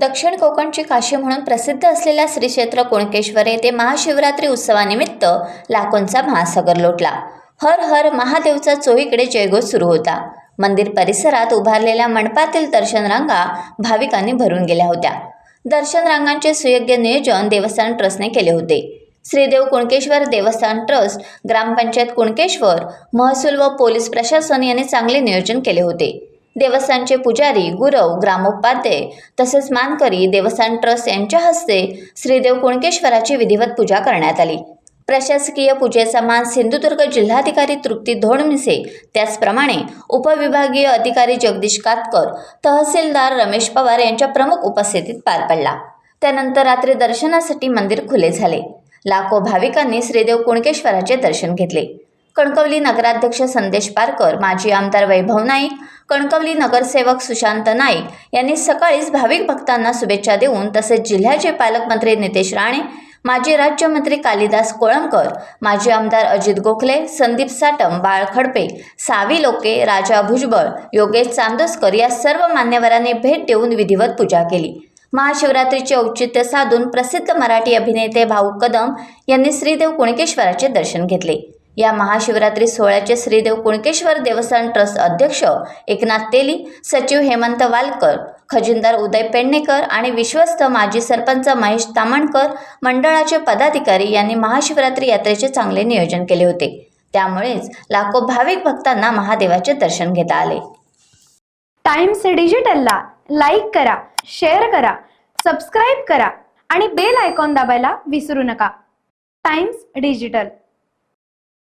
दक्षिण कोकणची काशी म्हणून प्रसिद्ध असलेल्या श्री क्षेत्र कुणकेश्वर येथे महाशिवरात्री उत्सवानिमित्त लाखोंचा महासागर लोटला। हर हर महादेवचा चोहीकडे जयघोष सुरू होता। मंदिर परिसरात उभारलेल्या मंडपातील दर्शन रांगा भाविकांनी भरून गेल्या होत्या। दर्शन रांगांचे सुयोग्य नियोजन देवस्थान ट्रस्टने केले होते। श्रीदेव कुणकेश्वर देवस्थान ट्रस्ट, ग्रामपंचायत कुणकेश्वर, महसूल व पोलीस प्रशासन यांनी चांगले नियोजन केले होते। देवस्थानचे पुजारी, गुरव, ग्रामोपाध्याय तसेच मानकरी, देवस्थान ट्रस्ट यांच्या हस्ते श्रीदेव कुणकेश्वराची विधिवत पूजा करण्यात आली। प्रशासकीय पूजेचा मान सिंधुदुर्ग जिल्हाधिकारी तृप्ती धोडमिसे, त्याचप्रमाणे उपविभागीय अधिकारी जगदीश कातकर, तहसीलदार रमेश पवार यांच्या प्रमुख उपस्थितीत पार पडला। त्यानंतर रात्री दर्शनासाठी मंदिर खुले झाले। लाखो भाविकांनी श्रीदेव कुणकेश्वराचे दर्शन घेतले। कणकवली नगराध्यक्ष संदेश पारकर, माजी आमदार वैभव नाईक, कणकवली नगरसेवक सुशांत नाईक यांनी सकाळीच भाविक भक्तांना शुभेच्छा देऊन तसेच जिल्ह्याचे पालकमंत्री नितेश राणे, माजी राज्यमंत्री कालिदास कोळंबकर, माजी आमदार अजित गोखले, संदीप साटम, बाळ खडपे, सावी लोके, राजा भुजबळ, योगेश चांदोसकर या सर्व मान्यवरांनी भेट देऊन विधिवत पूजा केली। महाशिवरात्रीचे औचित्य साधून प्रसिद्ध मराठी अभिनेते भाऊ कदम यांनी श्रीदेव कुणकेश्वराचे दर्शन घेतले। या महाशिवरात्री सोहळ्याचे श्रीदेव कुणकेश्वर देवस्थान ट्रस्ट अध्यक्ष एकनाथ तेली, सचिव हेमंत वालकर, खजिनदार उदय पेडणेकर आणि विश्वस्त माजी सरपंच महेश तामणकर, मंडळाचे पदाधिकारी यांनी महाशिवरात्री यात्रेचे चांगले नियोजन केले होते। त्यामुळेच लाखो भाविक भक्तांना महादेवाचे दर्शन घेता आले। टाइम्स डिजिटलला लाईक करा, शेअर करा, सबस्क्राईब करा आणि बेल आयकॉन दाबायला विसरू नका। Times digital.